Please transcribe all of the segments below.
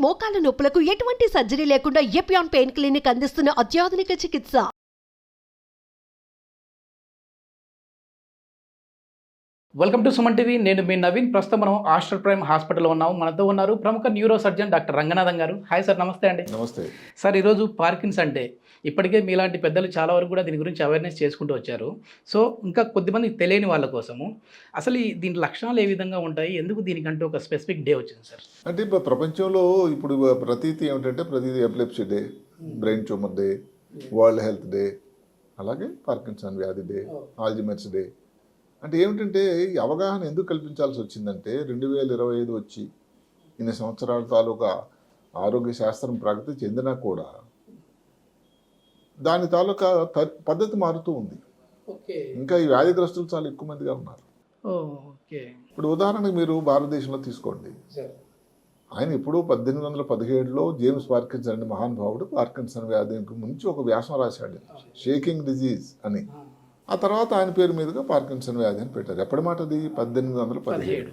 మోకాల నొప్పులకు ఎటువంటి సర్జరీ లేకుండా ఎపియాన్ పెయిన్ క్లినిక్ అందిస్తున్న అత్యాధునిక చికిత్స. Welcome to Suman TV. నేను మీ నవీన్. ప్రస్తుతం మనం ఆస్టర్ ప్రైమ్ హాస్పిటల్లో ఉన్నాము. మనతో ఉన్నారు ప్రముఖ న్యూరో సర్జన్ డాక్టర్ రంగనాథన్ గారు. హాయ్ సార్, నమస్తే అండి. నమస్తే సార్, ఈరోజు పార్కిన్స్ అంటే ఇప్పటికే మీలాంటి పెద్దలు చాలా వరకు కూడా దీని గురించి అవేర్నెస్ చేసుకుంటూ వచ్చారు. సో ఇంకా కొద్దిమంది తెలియని వాళ్ళ కోసము అసలు దీని లక్షణాలు ఏ విధంగా ఉంటాయి, ఎందుకు దీనికంటే ఒక స్పెసిఫిక్ డే వచ్చింది సార్? అంటే ఇప్పుడు ప్రపంచంలో ఇప్పుడు ప్రతీది ఏమిటంటే ప్రతిదీ epilepsy day, brain tumour day, world health day, అలాగే పార్కిన్సన్ వ్యాధి డే, ఆల్జిమర్స్ డే. అంటే ఏమిటంటే ఈ అవగాహన ఎందుకు కల్పించాల్సి వచ్చిందంటే 2025 వచ్చి ఇన్ని సంవత్సరాల తాలూకా ఆరోగ్య శాస్త్రం ప్రగతి చెందినా కూడా దాని తాలూకా పద్ధతి మారుతూ ఉంది. ఇంకా ఈ వ్యాధిగ్రస్తులు చాలా ఎక్కువ మందిగా ఉన్నారు. ఇప్పుడు ఉదాహరణకు మీరు భారతదేశంలో తీసుకోండి. ఆయన ఇప్పుడు 1817లో జేమ్స్ పార్కిన్సన్ అనే మహానుభావుడు పార్కిన్సన్ వ్యాధి గురించి ఒక వ్యాసం రాశాడు, షేకింగ్ డిజీజ్ అని. ఆ తర్వాత ఆయన పేరు మీదుగా పార్కిన్సన్ వ్యాధి అని పెట్టారు. ఎప్పటి మాట అది? 1817.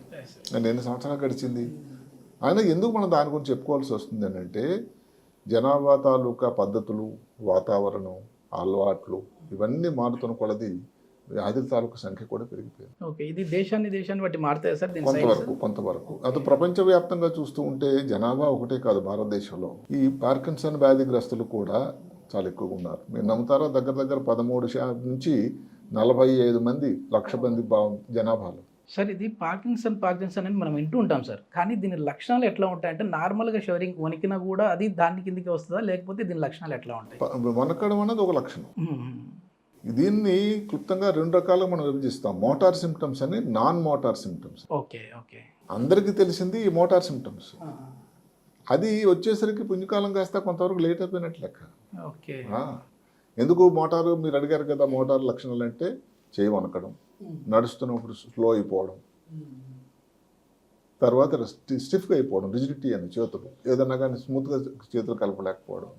అండ్ ఎన్ని సంవత్సరాలు గడిచింది. ఆయన ఎందుకు మనం దాని గురించి చెప్పుకోవాల్సి వస్తుంది అని అంటే జనాభా తాలూకా పద్ధతులు, వాతావరణం, అలవాట్లు ఇవన్నీ మారుతున్న కొలది వ్యాధుల తాలూకా సంఖ్య కూడా పెరిగిపోయింది. ఓకే, ఇది దేశాన్ని బట్టి మారుతాయి సార్? కొంతవరకు అది ప్రపంచవ్యాప్తంగా చూస్తూ ఉంటే జనాభా ఒకటే కాదు, భారతదేశంలో ఈ పార్కిన్సన్ వ్యాధిగ్రస్తులు కూడా చాలా ఎక్కువగా ఉన్నారు. మీరు నమ్ముతారా? దగ్గర 13 నుంచి 45 మంది లక్ష మంది జనాభాలో. సార్, ఇది పార్కిన్సన్ అని మనం వింటూ ఉంటాం సార్, కానీ దీని లక్షణాలు ఎట్లా ఉంటాయంటే నార్మల్గా షవరింగ్ వణికినా కూడా అది దాని కిందకి వస్తుందా, లేకపోతే దీని లక్షణాలు ఎట్లా ఉంటాయి? వణకడం అనేది ఒక లక్షణం. దీన్ని క్లుప్తంగా 2 రకాలుగా మనం విభజిస్తాం. మోటార్ సిమ్టమ్స్ అని, నాన్ మోటార్ సిమ్టమ్స్. ఓకే. అందరికీ తెలిసింది ఈ మోటార్ సిమ్టమ్స్. అది వచ్చేసరికి పుణ్యకాలం కాస్త కొంతవరకు లేట్ అయిపోయినట్లు లెక్క. ఓకే. ఎందుకు మోటారు మీరు అడిగారు కదా, మోటార్ లక్షణాలు అంటే చేయి వనకడం, నడుస్తున్నప్పుడు స్లో అయిపోవడం, తర్వాత స్టిఫ్గా అయిపోవడం, రిజిడిటీ అని చేతులు ఏదన్నా కానీ స్మూత్గా చేతులు కలపలేకపోవడం,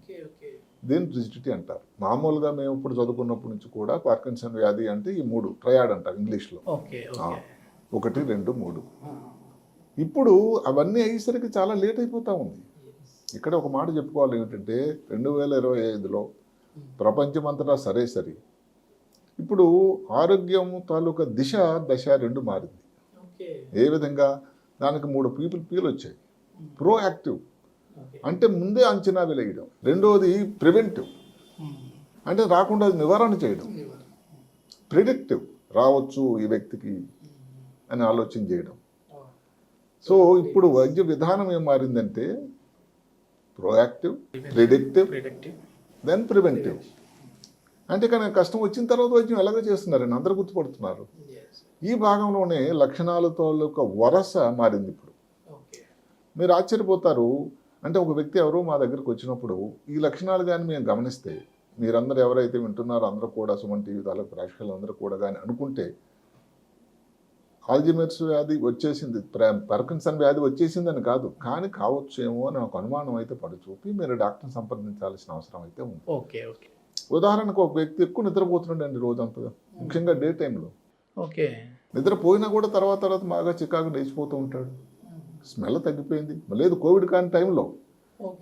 దీన్ని రిజిడిటీ అంటారు. మామూలుగా మేము ఇప్పుడు చదువుకున్నప్పటి నుంచి కూడా పార్కిన్సన్ వ్యాధి అంటే ఈ 3 ట్రయాడ్ అంటారు ఇంగ్లీష్లో. 1, 2, 3. ఇప్పుడు అవన్నీ అయ్యేసరికి చాలా లేట్ అయిపోతూ ఉంది. ఇక్కడ ఒక మాట చెప్పుకోవాలి ఏమిటంటే 2025లో ప్రపంచమంతటా సరే ఇప్పుడు ఆరోగ్యం తాలూకా దశ 2 మారింది. ఏ విధంగా? దానికి 3 పీలు వచ్చాయి. ప్రోయాక్టివ్ అంటే ముందే అంచనా వెలగడం. రెండవది ప్రివెంటివ్ అంటే రాకుండా నివారణ చేయడం. ప్రిడిక్టివ్ రావచ్చు ఈ వ్యక్తికి అని ఆలోచన చేయడం. సో ఇప్పుడు వైద్య విధానం ఏం మారిందంటే ప్రోయాక్టివ్, ప్రిడిక్టివ్, దెన్ ప్రివెంటివ్. అంటే కానీ కష్టం వచ్చిన తర్వాత వైద్యం ఎలాగో చేస్తున్నారని అందరూ గుర్తుపడుతున్నారు. ఈ భాగంలోనే లక్షణాలతో ఒక వరస మారింది. ఇప్పుడు మీరు ఆశ్చర్యపోతారు. అంటే ఒక వ్యక్తి ఎవరో మా దగ్గరకు వచ్చినప్పుడు ఈ లక్షణాలు కానీ మేము గమనిస్తే, మీరందరూ ఎవరైతే వింటున్నారో అందరూ కూడా సుమన్ టీవీ తాలూకు ప్రేక్షకులు అందరూ కూడా కానీ అనుకుంటే ఆల్జిమర్స్ వ్యాధి వచ్చేసింది, పార్కిన్సన్ వ్యాధి వచ్చేసిందని కాదు, కానీ కావచ్చేమో అని ఒక అనుమానం అయితే పడుచూపి మీరు డాక్టర్ని సంప్రదించాల్సిన అవసరం అయితే ఉంది. ఓకే. ఉదాహరణకు ఒక వ్యక్తి ఎక్కువ నిద్రపోతున్నాడండి రోజంతగా, ముఖ్యంగా డే టైంలో. ఓకే. నిద్రపోయినా కూడా తర్వాత బాగా చికాకు లేచిపోతూ ఉంటాడు. స్మెల్ తగ్గిపోయింది. లేదు కోవిడ్ కాని టైంలో,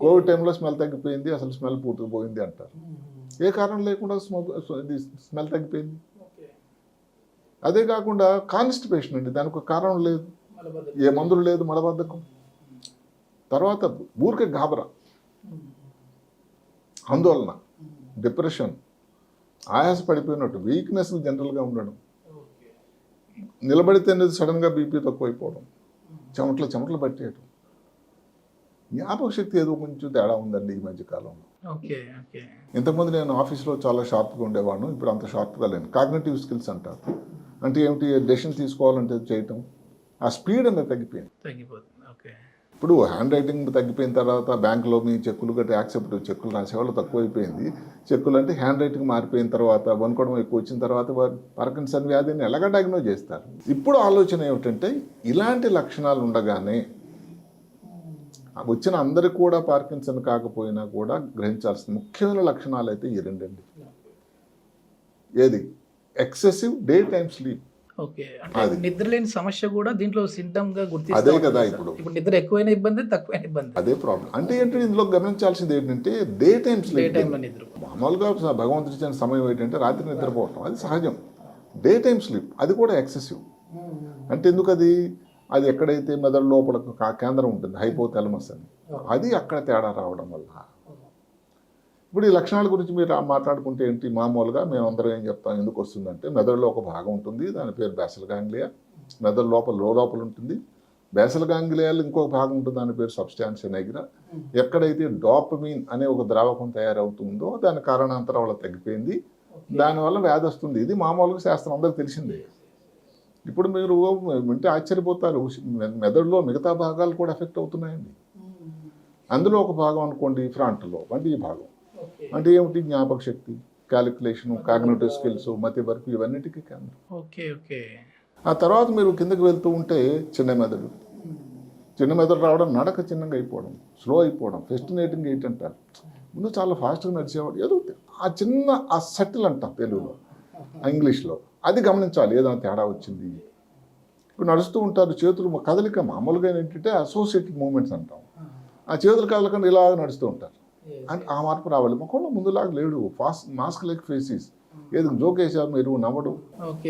కోవిడ్ టైంలో స్మెల్ తగ్గిపోయింది, అసలు స్మెల్ పూర్తిగా పోయింది అంటారు. ఏ కారణం లేకుండా స్మెల్ తగ్గిపోయింది. అదే కాకుండా కాన్స్టిపేషన్ అండి, దానికి ఒక కారణం లేదు, ఏ మందులు లేదు, మలబద్ధకం. తర్వాత ఊరికే గాబరా, ఆందోళన, డిప్రెషన్, ఆయాస పడిపోయినట్టు, వీక్నెస్ జనరల్గా ఉండడం, నిలబడితే సడన్గా బీపీ తక్కువైపోవడం, చెమటలు పట్టేయడం. జ్ఞాపక శక్తి ఏదో కొంచెం తేడా ఉందండి ఈ మధ్యకాలంలో. ఇంతకుముందు నేను ఆఫీస్లో చాలా షార్ప్గా ఉండేవాడిను, ఇప్పుడు అంత షార్ప్గా లేను. కాగ్నిటివ్ స్కిల్స్ అంటారు. అంటే ఏమిటి? డెసిషన్ తీసుకోవాలంటే చేయటం, ఆ స్పీడ్ అనేది తగ్గిపోతుంది. ఇప్పుడు హ్యాండ్ రైటింగ్ తగ్గిపోయిన తర్వాత బ్యాంకులో మీ చెక్కులు గట్టి యాక్సెప్ట్ చెక్కులు రాసేవాళ్ళు తక్కువైపోయింది. చెక్కులు అంటే హ్యాండ్ రైటింగ్ మారిపోయిన తర్వాత, వనుకోవడం ఎక్కువ వచ్చిన తర్వాత పార్కిన్సన్ వ్యాధిని ఎలాగ డయాగ్నోజ్ చేస్తారు. ఇప్పుడు ఆలోచన ఏమిటంటే ఇలాంటి లక్షణాలు ఉండగానే వచ్చిన అందరికి కూడా పార్కిన్సన్ కాకపోయినా కూడా గ్రహించాల్సిన ముఖ్యమైన లక్షణాలు అయితే ఈ 2 అండి. ఏది? Excessive day time sleep. Okay, అంటే అది. నిద్ర లేని సమస్య కూడా దీంట్లో సింటమ్ గా అదే గుర్తిస్తాం కదా ఇప్పుడు. ఇప్పుడు నిద్ర ఎక్కువైన ఇబ్బంది, తక్కువైన ఇబ్బంది. అదే ప్రాబ్లం. అంటే ఏంటంటే ఇందులో గమనించాల్సింది ఏంటంటే డే టైమ్ డే స్లీప్. టైంలో నిద్ర. మామూలుగా భగవంతుడి ఇచ్చిన సమయం ఏంటంటే రాత్రి నిద్రపోవటం, అది సహజం. డే టైమ్ స్లీప్ అది కూడా ఎక్సెసివ్. అంటే ఎందుకు అది ఎక్కడైతే మెదడు లోపల కేంద్రం ఉంటుంది హైపోథాలమస్ అని, అది అక్కడ తేడా రావడం వల్ల. ఇప్పుడు ఈ లక్షణాల గురించి మీరు మాట్లాడుకుంటే ఏంటి, మామూలుగా మేమందరం ఏం చెప్తాం, ఎందుకు వస్తుందంటే మెదడులో ఒక భాగం ఉంటుంది, దాని పేరు బేసల్ గాంగ్లియా. మెదడు లోపల ఉంటుంది. బేసల్ గాంగ్లియాలో ఇంకొక భాగం ఉంటుంది, దాని పేరు సబ్స్టాన్షియా నిగ్రా. ఎక్కడైతే డోపమీన్ అనే ఒక ద్రావకం తయారవుతుందో దాని కారణాంతరం వల్ల తగ్గిపోయింది, దానివల్ల వ్యాధి వస్తుంది. ఇది మామూలుగా శాస్త్రం అందరికీ తెలిసిందే. ఇప్పుడు మీరు వింటే ఆశ్చర్యపోతారు, మెదడులో మిగతా భాగాలు కూడా ఎఫెక్ట్ అవుతున్నాయండి. అందులో ఒక భాగం అనుకోండి ఫ్రంట్లో, అంటే ఈ భాగం అంటే ఏమిటి, జ్ఞాపక శక్తి, క్యాలిక్యులేషన్, కాగ్నిటివ్ స్కిల్స్, మతిమరుపు, ఇవన్నిటికీ కేంద్రం. Okay okay. ఆ తర్వాత మీరు కిందకి వెళ్తూ ఉంటే చిన్న మెదడు రావడం, నడక చిన్నగా అయిపోవడం, స్లో అయిపోవడం, ఫెస్టినేటింగ్ ఎయిట్ అంటారు. ముందు చాలా ఫాస్ట్గా నడిచేవాడు, ఏదో ఆ సటిల్ అంటాం తెలుగులో, ఇంగ్లీష్లో. అది గమనించాలి, ఏదైనా తేడా వచ్చింది. ఇప్పుడు నడుస్తూ ఉంటారు, చేతులు కదలిక మామూలుగా ఏంటంటే అసోసియేటెడ్ మూమెంట్స్ అంటాం. ఆ చేతులు కదలకుండా ఇలా నడుస్తూ ఉంటారు, అంటే ఆ మార్పు రావాలి. మొక్కలో ముందులాగా లేడు, మాస్క్ లైక్ ఫేసెస్, ఏదో జోక్ వేసారు మీరు నవ్వడు,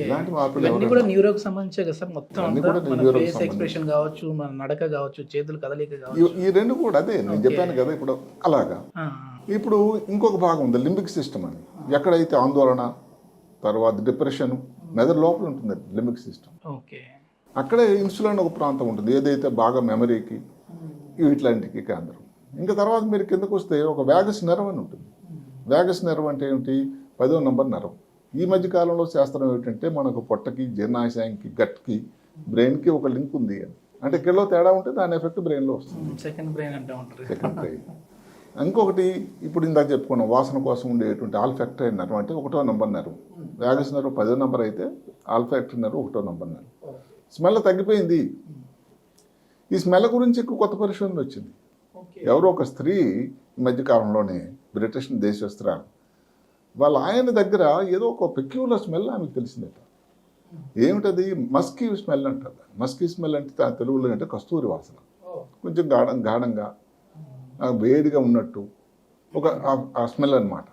ఇలాంటి మార్పులు ఇవన్నీ కూడా న్యూరోకి సంబంధించే కదా సార్, మొత్తం అన్నీ అంతా కూడా మన న్యూరోకి ఫేస్ ఎక్స్ప్రెషన్ కావచ్చు, మన నడక కావచ్చు, చేతులు కదలిక కావచ్చు. ఈ రెండు కూడా అదే నేను చెప్పాను కదా. ఇప్పుడు అలాగా ఇప్పుడు ఇంకొక భాగం ఉంది లింబిక్ సిస్టమ్ అని, ఎక్కడైతే ఆందోళన, తర్వాత డిప్రెషన్, మెదడు లోపల ఉంటుంది లింబిక్ సిస్టమ్. ఓకే, అక్కడే ఇన్సులిన్ ఒక ప్రాంతం ఉంటుంది, ఏదైతే బాగా మెమరీకి వీటిలాంటికి కేంద్రం. ఇంకా తర్వాత మీరు కిందకు వస్తే ఒక వ్యాగస్ నెర్వ్ అని ఉంటుంది. వ్యాగస్ నెర్వ్ అంటే ఏమిటి, 10వ నంబర్ నెర్వ్. ఈ మధ్య కాలంలో శాస్త్రం ఏమిటంటే మనకు పొట్టకి, జీర్ణాశయానికి, గట్కి, బ్రెయిన్కి ఒక లింక్ ఉంది అని. అంటే కిలో తేడా ఉంటే దాని ఎఫెక్ట్ బ్రెయిన్లో వస్తుంది, సెకండ్ బ్రెయిన్ అంటే ఉంటారు. Second brain. ఇంకొకటి ఇప్పుడు ఇందాక చెప్పుకున్నాం, వాసన కోసం ఉండేటువంటి ఆల్ఫాక్టరీ నెర్వ్ అంటే 1వ నంబర్ నెర్వ్. వ్యాగస్ నెర్వ్ 10వ నంబర్ అయితే ఆల్ఫాక్టరీ నెర్వ్ 1వ నంబర్ నెర్వ్. స్మెల్ తగ్గిపోయింది. ఈ స్మెల్ గురించి ఎక్కువ కొత్త పరిశోధన వచ్చింది. ఎవరో ఒక స్త్రీ ఈ మధ్యకాలంలోనే, బ్రిటిష్ దేశస్తురాలు, వాళ్ళ ఆయన దగ్గర ఏదో ఒక పెక్యులర్ స్మెల్ ఆమెకు తెలిసిందట. ఏమిటది, మస్కీ స్మెల్ అంటారు. మస్కీ స్మెల్ అంటే తెలుగులో అంటే కస్తూరి వాసన, కొంచెం గాఢంగా వేడిగా ఉన్నట్టు ఒక ఆ స్మెల్ అనమాట.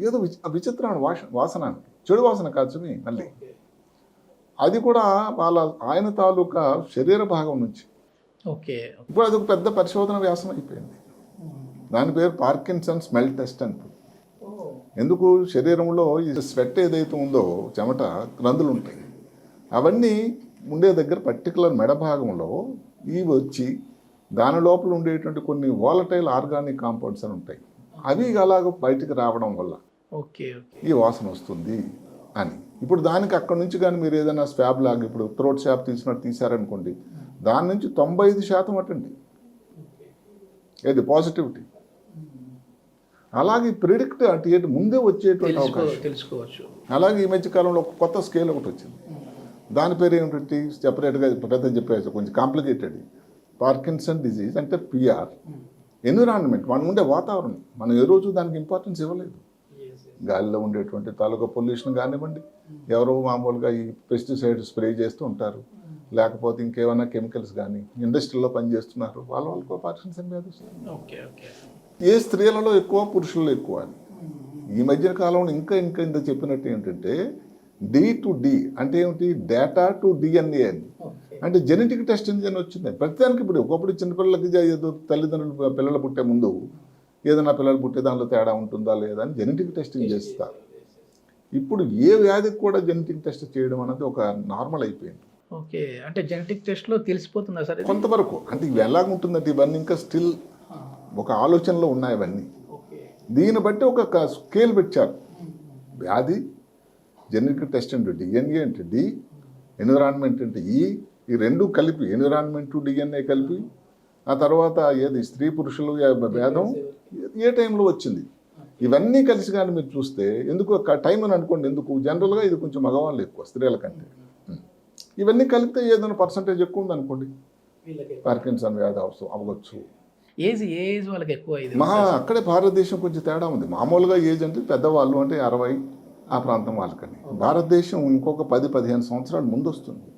ఏదో విచిత్రమైన వాసన, చెడు వాసన కాదు మళ్ళీ. అది కూడా వాళ్ళ ఆయన తాలూకా శరీర భాగం నుంచి. ఓకే, ఇప్పుడు అది ఒక పెద్ద పరిశోధన వ్యాసం అయిపోయింది. దాని పేరు పార్కిన్సన్ స్మెల్ టెస్ట్ అంటారు. ఎందుకు, శరీరంలో ఈ స్వెట్ ఏదైతే ఉందో, చెమట గ్రంథులు ఉంటాయి, అవన్నీ ఉండే దగ్గర పర్టికులర్ మెడ భాగంలో ఇవి వచ్చి దాని లోపల ఉండేటువంటి కొన్ని వాలటైల్ ఆర్గానిక్ కాంపౌండ్స్ అని ఉంటాయి, అవి అలాగ బయటికి రావడం వల్ల ఓకే ఈ వాసన వస్తుంది అని. ఇప్పుడు దానికి అక్కడ నుంచి కానీ మీరు ఏదైనా స్వాబ్ లాగా, ఇప్పుడు థ్రోట్ స్వాబ్ తీసారనుకోండి, దాని నుంచి 95% అటండి ఏది పాజిటివిటీ. అలాగే ప్రిడిక్ట్ అంటే ఏంటి, ముందే వచ్చేటువంటి అవకాశం తెలుసుకోవచ్చు. అలాగే ఈ మధ్యకాలంలో ఒక కొత్త స్కేల్ ఒకటి వచ్చింది, దాని పేరు ఏమిటంటే సెపరేట్గా పెద్ద చెప్పేసి కొంచెం కాంప్లికేటెడ్. పార్కిన్సన్ డిజీజ్ అంటే పిఆర్. ఎన్విరాన్మెంట్, మనం ఉండే వాతావరణం, మనం ఏ రోజు దానికి ఇంపార్టెన్స్ ఇవ్వలేదు. గాలిలో ఉండేటువంటి తాలూకా పొల్యూషన్ కానివ్వండి, ఎవరో మామూలుగా ఈ పెస్టిసైడ్స్ స్ప్రే చేస్తూ ఉంటారు, లేకపోతే ఇంకేమైనా కెమికల్స్ కానీ ఇండస్ట్రీలో పనిచేస్తున్నారు, వాళ్ళకు పార్కిన్సన్ వ్యాధి వస్తుంది. Okay okay. ఏ స్త్రీలలో ఎక్కువ, పురుషులలో ఎక్కువ అని. ఈ మధ్య కాలంలో ఇంకా ఇంత చెప్పినట్టు ఏంటంటే D to D అంటే ఏమిటి, డేటా టు DNA అని. అంటే జెనెటిక్ టెస్టింగ్ అని వచ్చింది ప్రతిదానికి. ఇప్పుడు ఒకప్పుడు చిన్నపిల్లలకి ఏదో తల్లిదండ్రులు పిల్లలు పుట్టే ముందు ఏదైనా పిల్లలు పుట్టే దానిలో తేడా ఉంటుందా లేదా అని జెనెటిక్ టెస్టింగ్ చేస్తారు. ఇప్పుడు ఏ వ్యాధికి కూడా జెనెటిక్ టెస్ట్ చేయడం అనేది ఒక నార్మల్ అయిపోయింది. ఓకే, అంటే జెనెటిక్ టెస్ట్లో తెలిసిపోతుందా సార్ కొంతవరకు? అంటే ఇవి ఎలాగుంటుందంటే ఇవన్నీ ఇంకా స్టిల్ ఒక ఆలోచనలో ఉన్నాయి ఇవన్నీ. దీన్ని బట్టి ఒక స్కేల్ పెట్టారు. వ్యాధి, జెనెటిక్ టెస్ట్ అంటే DNA అంటే D, ఎన్విరాన్మెంట్ అంటే E, ఈ రెండు కలిపి ఎన్విరాన్మెంట్ DNA కలిపి, ఆ తర్వాత ఏది స్త్రీ పురుషులు భేదం ఏ టైంలో వచ్చింది, ఇవన్నీ కలిసి కానీ మీరు చూస్తే, ఎందుకు టైం అని అనుకోండి, ఎందుకు జనరల్గా ఇది కొంచెం మగవాళ్ళు ఎక్కువ స్త్రీల కంటే. ఇవన్నీ కలిపితే ఏదైనా పర్సంటేజ్ ఎక్కువ ఉంది అనుకోండి, పార్కిన్సన్ వ్యాధి అవ్వచ్చు. ఏజ్ వాళ్ళకి ఎక్కువ అక్కడే భారతదేశం కొంచెం తేడా ఉంది. మామూలుగా ఏజ్ అంటే పెద్దవాళ్ళు అంటే 60 ఆ ప్రాంతం వాళ్ళకని. భారతదేశం ఇంకొక 10-15 సంవత్సరాలు ముందు వస్తుంది.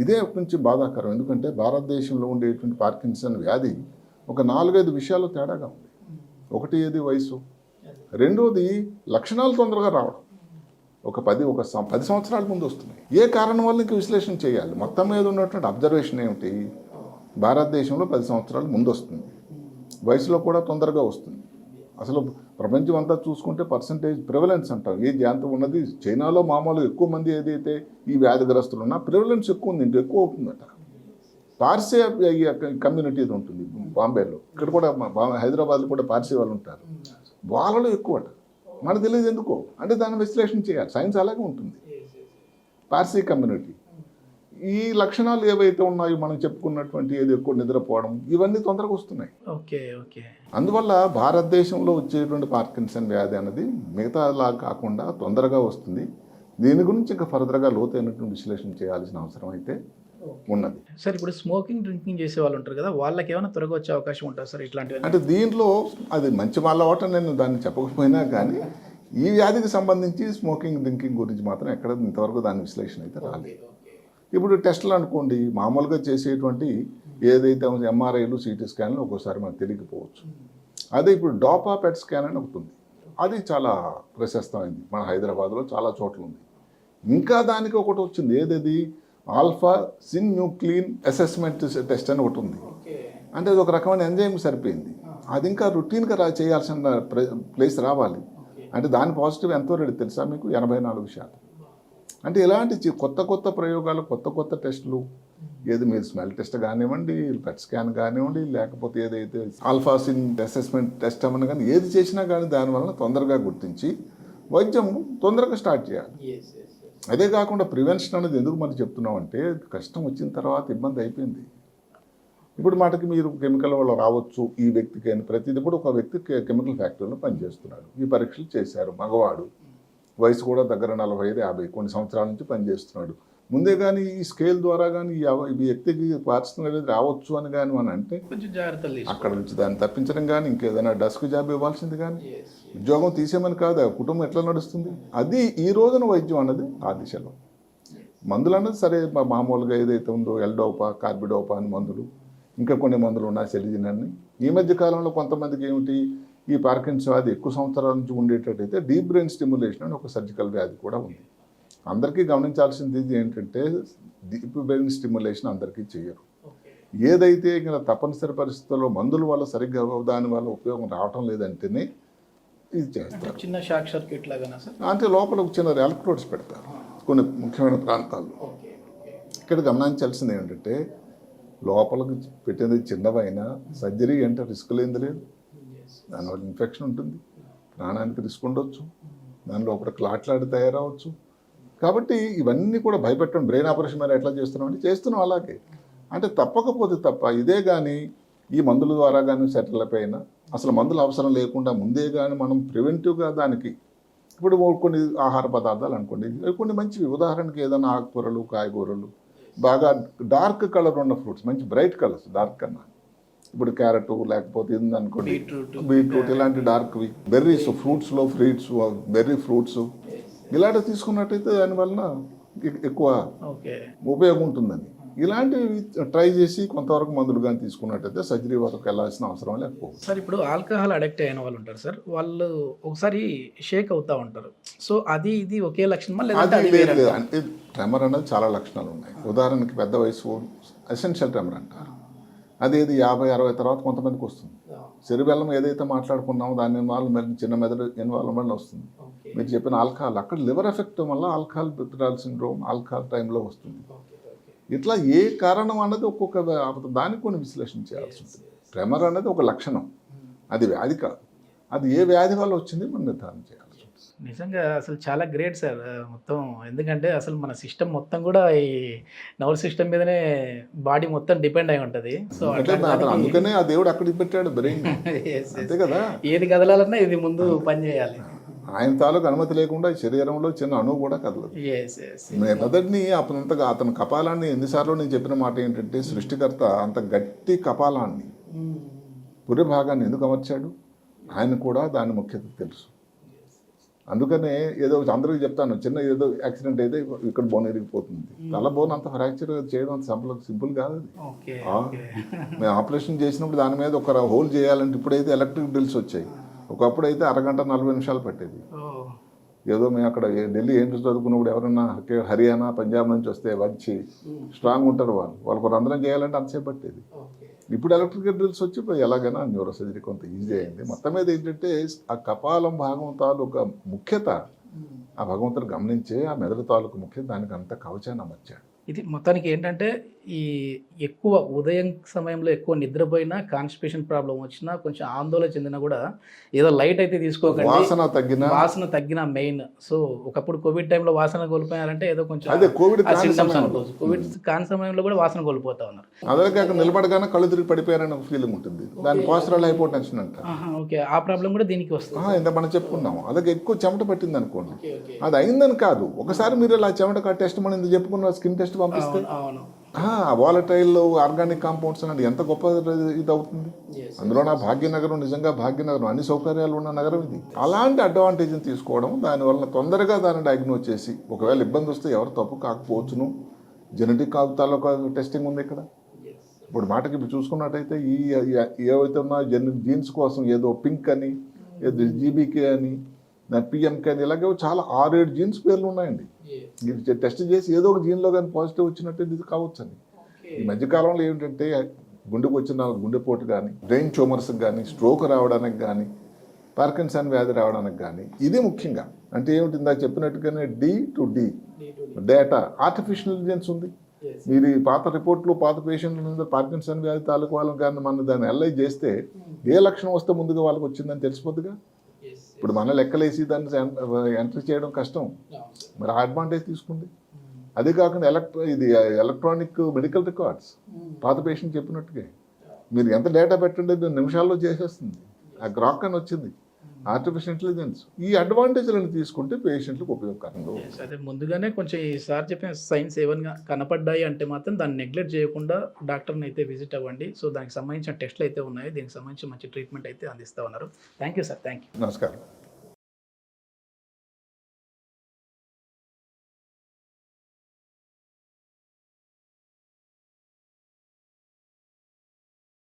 ఇదే కొంచెం బాధాకరం. ఎందుకంటే భారతదేశంలో ఉండేటువంటి పార్కిన్సన్ వ్యాధి ఒక 4-5 విషయాలు తేడాగా ఉంది. ఒకటి ఏది వయసు, రెండోది లక్షణాలు తొందరగా రావడం. ఒక 10 సంవత్సరాల ముందు వస్తున్నాయి. ఏ కారణం వల్ల ఇంక విశ్లేషణ చేయాలి. మొత్తం మీద ఉన్నటువంటి అబ్జర్వేషన్ ఏమిటి, భారతదేశంలో 10 సంవత్సరాలు ముందు వస్తుంది, వయసులో కూడా తొందరగా వస్తుంది. అసలు ప్రపంచం అంతా చూసుకుంటే పర్సంటేజ్ ప్రివలెన్స్ అంటాం, ఏ జాంతం ఉన్నది. చైనాలో మామూలుగా ఎక్కువ మంది ఏదైతే ఈ వ్యాధిగ్రస్తులు ఉన్నా ప్రివలెన్స్ ఎక్కువ ఉంది, ఎక్కువ అవుతుందట. పార్సీ కమ్యూనిటీ ఉంటుంది బాంబేలో, ఇక్కడ కూడా హైదరాబాద్లో కూడా పార్సీ వాళ్ళు ఉంటారు, వాళ్ళలో ఎక్కువట. మనకు తెలియదు ఎందుకో, అంటే దాన్ని విశ్లేషణ చేయాలి. సైన్స్ అలాగే ఉంటుంది. పార్సీ కమ్యూనిటీ ఈ లక్షణాలు ఏవైతే ఉన్నాయో మనం చెప్పుకున్నటువంటి ఏది ఎక్కువ నిద్రపోవడం, ఇవన్నీ తొందరగా వస్తున్నాయి. Okay okay. అందువల్ల భారతదేశంలో వచ్చేటువంటి పార్కిన్సన్ వ్యాధి అనేది మిగతాలా కాకుండా తొందరగా వస్తుంది. దీని గురించి ఇంకా ఫర్దర్గా లోతైనటువంటి విశ్లేషణ చేయాల్సిన అవసరం అయితే ఉన్నది. సార్ ఇప్పుడు స్మోకింగ్ డ్రింకింగ్ చేసే వాళ్ళు ఉంటారు కదా, వాళ్ళకి ఏమైనా త్వరగా వచ్చే అవకాశం ఉంటుంది సార్ ఇట్లాంటివి? అంటే దీంట్లో అది మంచి వాళ్ళ నేను దాన్ని చెప్పకపోయినా కానీ ఈ వ్యాధికి సంబంధించి స్మోకింగ్ డ్రింకింగ్ గురించి మాత్రం ఎక్కడ ఇంతవరకు దాని విశ్లేషణ అయితే రాలేదు. ఇప్పుడు టెస్టులు అనుకోండి, మామూలుగా చేసేటువంటి ఏదైతే ఎంఆర్ఐలు సిటీ స్కాన్లు ఒక్కోసారి మనకు తెలియకపోవచ్చు. అదే ఇప్పుడు డోపా పెట్ స్కాన్ అని ఒకటి ఉంది, అది చాలా ప్రశస్తమైంది, మన హైదరాబాద్లో చాలా చోట్ల ఉంది. ఇంకా దానికి ఒకటి వచ్చింది, ఏదది ఆల్ఫా సిన్యూక్లిన్ అసెస్మెంట్ టెస్ట్ అని ఒకటి ఉంది. అంటే అది ఒక రకమైన ఎంజైమ్ సరిపోయింది, అది ఇంకా రొటీన్గా చేయాల్సిన ప్లేస్ రావాలి. అంటే దాని పాజిటివ్ ఎంతో రేటు తెలుసా మీకు? 84%. అంటే ఇలాంటి కొత్త ప్రయోగాలు, కొత్త టెస్టులు, ఏది మీరు స్మెల్ టెస్ట్ కానివ్వండి, పెట్ స్కాన్ కానివ్వండి, లేకపోతే ఏదైతే ఆల్ఫాసిన్ అసెస్మెంట్ టెస్ట్ అవ్వని కానీ ఏది చేసినా కానీ దానివల్ల తొందరగా గుర్తించి వైద్యం తొందరగా స్టార్ట్ చేయాలి. అదే కాకుండా ప్రివెన్షన్ అనేది ఎందుకు మనం చెప్తున్నామంటే, కష్టం వచ్చిన తర్వాత ఇబ్బంది అయిపోయింది. ఇప్పుడు మాటకి మీరు కెమికల్ వల్ల రావచ్చు ఈ వ్యక్తికి అని ప్రతిదీ. ఇప్పుడు ఒక వ్యక్తి కెమికల్ ఫ్యాక్టరీలో పనిచేస్తున్నాడు, ఈ పరీక్షలు చేశారు, మగవాడు, వయసు కూడా దగ్గర 45-50 కొన్ని సంవత్సరాల నుంచి పనిచేస్తున్నాడు. ముందే కానీ ఈ స్కేల్ ద్వారా కానీ ఈ వ్యక్తికి పార్సల్ అనేది రావచ్చు అని కానీ మనం అంటే కొంచెం జాగ్రత్తలు అక్కడ నుంచి దాన్ని తప్పించడం కానీ ఇంకేదైనా డస్క్ జాబ్ ఇవ్వాల్సింది కానీ, ఉద్యోగం తీసేమని కాదు, కుటుంబం ఎట్లా నడుస్తుంది. అది ఈ రోజున వైద్యం అన్నది ఆ దిశలో. మందులు అన్నది సరే మామూలుగా ఏదైతే ఉందో ఎల్డోపా, కార్బిడోపా అని మందులు, ఇంకా కొన్ని మందులు ఉన్నాయి, సెలిజిన్ అని. ఈ మధ్య కాలంలో కొంతమందికి ఏమిటి, ఈ పార్కిన్స్ వ్యాధి ఎక్కువ సంవత్సరాల నుంచి ఉండేటట్టయితే డీప్ బ్రెయిన్ స్టిమ్యులేషన్ అని ఒక సర్జికల్ వ్యాధి కూడా ఉంది. అందరికీ గమనించాల్సింది ఏంటంటే, డీప్ బ్రెయిన్ స్టిమ్యులేషన్ అందరికీ చేయరు. ఏదైతే ఇంకా తప్పనిసరి పరిస్థితుల్లో మందుల వల్ల సరిగ్గా దాని వల్ల ఉపయోగం రావటం లేదంటేనే ఇది చేస్తారు. చిన్న షాక్ సర్క్యూట్ లాగా సార్, అంటే లోపల చిన్న ఎలక్ట్రోడ్స్ పెడతారు కొన్ని ముఖ్యమైన ప్రాంతాల్లో. ఇక్కడ గమనించాల్సింది ఏంటంటే, లోపలికి పెట్టినది చిన్నవైనా సర్జరీ అంటే రిస్క్ లేనిది లేదు. దానివల్ల ఇన్ఫెక్షన్ ఉంటుంది, ప్రాణానికి రిస్క్ ఉండొచ్చు, దాని లోపల క్లాట్లాడి తయారవచ్చు. కాబట్టి ఇవన్నీ కూడా భయపెట్టడం. బ్రెయిన్ ఆపరేషన్ మీద ఎట్లా చేస్తున్నాం అంటే చేస్తున్నాం అలాగే. అంటే తప్పకపోతే తప్ప ఇదే కానీ ఈ మందుల ద్వారా కానీ సెటిల్ అయిపోయినా, అసలు మందులు అవసరం లేకుండా ముందే కానీ మనం ప్రివెంటివ్గా దానికి, ఇప్పుడు కొన్ని ఆహార పదార్థాలు అనుకోండి, కొన్ని మంచివి, ఉదాహరణకి ఏదైనా ఆకుకూరలు, కాయగూరలు, బాగా డార్క్ కలర్ ఉన్న ఫ్రూట్స్, మంచి బ్రైట్ కలర్స్, డార్క్ కన్నా, ఇప్పుడు క్యారెట్ లేకపోతే ఇది అనుకోండి, బీట్రూట్, ఇలాంటి డార్క్వి, బెర్రీస్, ఫ్రూట్స్లో బెర్రీ ఫ్రూట్స్ ఇలాంటివి తీసుకున్నట్టయితే దానివల్ల ఎక్కువ ఉపయోగం ఉంటుందని. ఇలాంటివి ట్రై చేసి కొంతవరకు మందులు కానీ తీసుకున్నట్టయితే సర్జరీ వరకు వెళ్ళాల్సిన అవసరం లేకపోవచ్చు. సార్ ఇప్పుడు ఆల్కహాల్ అడిక్ట్ అయిన వాళ్ళు ఉంటారు సార్, వాళ్ళు ఒకసారి షేక్ అవుతూ ఉంటారు. సో అది ఇది ఒకే లక్షణమా లేదా? లేదు, అంటే ట్రెమర్ అనేది చాలా లక్షణాలు ఉన్నాయి. ఉదాహరణకి పెద్ద వయసు ఎసెన్షియల్ ట్రెమర్ అంటారు, అదేది 50-60 తర్వాత కొంతమందికి వస్తుంది. సెరిబెల్లం ఏదైతే మాట్లాడుకున్నామో దాని ఇన్వాల్వ్మెంట్, చిన్న మెదడు ఇన్వాల్వ్మెంట్ వస్తుంది. మీరు చెప్పిన ఆల్కహాల్, అక్కడ లివర్ ఎఫెక్ట్ వల్ల ఆల్కహాల్ విత్డ్రాల్ సిండ్రోమ్ ఆల్కహాల్ టైంలో వస్తుంది. ఇట్లా ఏ కారణం అన్నది ఒక్కొక్క దానికి కొన్ని విశ్లేషణ చేయాల్సి ఉంటుంది. ట్రెమర్ అనేది ఒక లక్షణం, అది వ్యాధి కాదు. అది ఏ వ్యాధి వల్ల వచ్చింది మనం నిర్ధారణ చేయాల్సి ఉంటుంది. నిజంగా అసలు చాలా గ్రేట్ సార్ మొత్తం. ఎందుకంటే అసలు మన సిస్టమ్ మొత్తం కూడా ఈ నర్వ్ సిస్టమ్ మీదనే బాడీ మొత్తం డిపెండ్ అయి ఉంటుంది. సో అందుకనే ఆ దేవుడు అక్కడికి పెట్టాడు బ్రెయిన్, అంతే కదా. ఏది కదలాలన్నా ఇది ముందు పని చేయాలి. ఆయన తాలూకు అనుమతి లేకుండా శరీరంలో చిన్న అణువు కూడా కదలదు. మెదడుని అంతగా అతని కపాలాన్ని, ఎన్నిసార్లు నేను చెప్పిన మాట ఏంటంటే, సృష్టికర్త అంత గట్టి కపాలాన్ని, పురి భాగాన్ని ఎందుకు అమర్చాడు? ఆయన కూడా దాని ముఖ్యత తెలుసు. అందుకనే ఏదో అందరికీ చెప్తాను, చిన్న ఏదో యాక్సిడెంట్ అయితే ఇక్కడ బోన్ ఇరిగిపోతుంది. తల బోన్ అంత ఫ్రాక్చర్ చేయడం అంత సింపుల్ కాదు అది. ఓకే మేము ఆపరేషన్ చేసినప్పుడు దాని మీద ఒక హోల్ చేయాలంటే ఇప్పుడైతే ఎలక్ట్రిక్ డ్రిల్స్ వచ్చాయి. ఒకప్పుడు అయితే అరగంట 40 నిమిషాలు పట్టేది. ఏదో మేము అక్కడ ఢిల్లీ ఏంటి చదువుకున్నప్పుడు ఎవరన్నా హర్యానా పంజాబ్ నుంచి వస్తే వచ్చి స్ట్రాంగ్ ఉంటారు వాళ్ళకు రంధ్రం చేయాలంటే అంతసేపు పట్టేది. ఇప్పుడు ఎలక్ట్రికల్ డ్రిల్స్ వచ్చి ఎలాగైనా న్యూరో సర్జరీ కొంత ఈజీ అయింది. మొత్తం మీద ఏంటంటే ఆ కపాలం భాగం తాలూకా ముఖ్యత ఆ భగవంతుడు గమనించే ఆ మెదడు తాలూకు ముఖ్యత దానికి అంత కవచాన్ని అమర్చాడు. ఇది మొత్తానికి ఏంటంటే ఈ ఎక్కువ ఉదయం సమయంలో ఎక్కువ నిద్రపోయినా కాన్స్టిపేషన్ ప్రాబ్లం వచ్చినా కొంచెం ఆందోళన చెందినా కూడా ఏదో లైట్ అయితే తీసుకోకండి. వాసన తగ్గిన మెయిన్. సో ఒకప్పుడు కోవిడ్ టైంలో వాసన కోల్పోయారంటే ఏదో కొంచెం అదే కోవిడ్ అనుకోవచ్చు. కోవిడ్ కాని సమయంలో కూడా వాసన కోల్పోతా ఉన్నారు. అదే కాక నిలబడగానే కళ్ళు తిరిగి పడిపోయారని ఒక ఫీలింగ్ ఉంటుంది. దాని పోస్టరల్ హైపోటెన్షన్ అంట. ఓకే, ఆ ప్రాబ్లం కూడా దీనికి వస్తుంది. ఇంత మనం చెప్పుకున్నాము. అలాగే ఎక్కువ చెమట పట్టింది అనుకోండి, అది అయిందని కాదు. ఒకసారి మీరు ఇలా చెమట టెస్ట్ మనం ఇంత చెప్పుకున్న స్కిన్ టెస్ట్ పంపిస్తే వాలటైల్ ఆర్గానిక్ కాంపౌండ్స్ అనేది ఎంత గొప్ప ఇది అవుతుంది. అందులో నా భాగ్యనగరం నిజంగా భాగ్యనగరం, అన్ని సౌకర్యాలు ఉన్న నగరం ఇది. అలాంటి అడ్వాంటేజ్ని తీసుకోవడం, దానివల్ల తొందరగా దాన్ని డయాగ్నోస్ చేసి ఒకవేళ ఇబ్బంది వస్తే ఎవరు తప్పు కాకపోవచ్చును. జెనెటిక్ కాగుతాలో టెస్టింగ్ ఉంది ఇక్కడ. ఇప్పుడు మాటకి ఇప్పుడు చూసుకున్నట్టయితే ఈ ఏవైతే ఉన్నాయో జీన్స్ కోసం ఏదో పింక్ అని, ఏదో జీబీకే అని, పిఎంకే అని, ఇలాగే చాలా 6-7 జీన్స్ పేర్లు ఉన్నాయండి. ఇది టెస్ట్ చేసి ఏదో ఒక జీన్లో కానీ పాజిటివ్ వచ్చినట్టు ఇది కావచ్చు అని. ఈ మధ్యకాలంలో ఏమిటంటే గుండెకు వచ్చిన గుండెపోటు కానీ, బ్రెయిన్ ట్యూమర్స్కి కానీ, స్ట్రోక్ రావడానికి కానీ, పార్కిన్సన్ వ్యాధి రావడానికి కానీ ఇది ముఖ్యంగా. అంటే ఏమిటి, ఇందాక చెప్పినట్టుగానే D to D data artificial intelligence ఉంది. మీరు ఈ పాత రిపోర్ట్లు పాత పేషెంట్ల మీద పార్కిన్సన్ వ్యాధి తాలూకు వాళ్ళకి కానీ మనం దాన్ని అనలైజ్ చేస్తే ఏ లక్షణం వస్తే ముందుగా వాళ్ళకి వచ్చిందని తెలిసిపోద్దుగా. ఇప్పుడు మన లెక్కలేసి దాన్ని ఎంట్రీ చేయడం కష్టం. మరి ఆ అడ్వాంటేజ్ తీసుకుంది. అదే కాకుండా ఎలక్ట్రానిక్ మెడికల్ రికార్డ్స్ పాత పేషెంట్ చెప్పినట్టుగా మీరు ఎంత డేటా పెట్టండి నిమిషాల్లో చేసేస్తుంది. ఆ గ్రాక్ అని వచ్చింది, ఆర్టిఫిషియల్ ఇంటెలిజెన్స్. ఈ అడ్వాంటేజ్లను తీసుకుంటే పేషెంట్లకు ఉపయోగకరంగా. అదే ముందుగానే కొంచెం ఈసారి చెప్పిన సైన్స్ ఏమైనా కనపడ్డాయి అంటే మాత్రం దాన్ని నెగ్లెక్ట్ చేయకుండా డాక్టర్ని అయితే విజిట్ అవ్వండి. సో దానికి సంబంధించిన టెస్ట్లు అయితే ఉన్నాయి, దీనికి సంబంధించి మంచి ట్రీట్మెంట్ అయితే అందిస్తూ ఉన్నారు. Thank you sir. Thank you. నమస్కారం.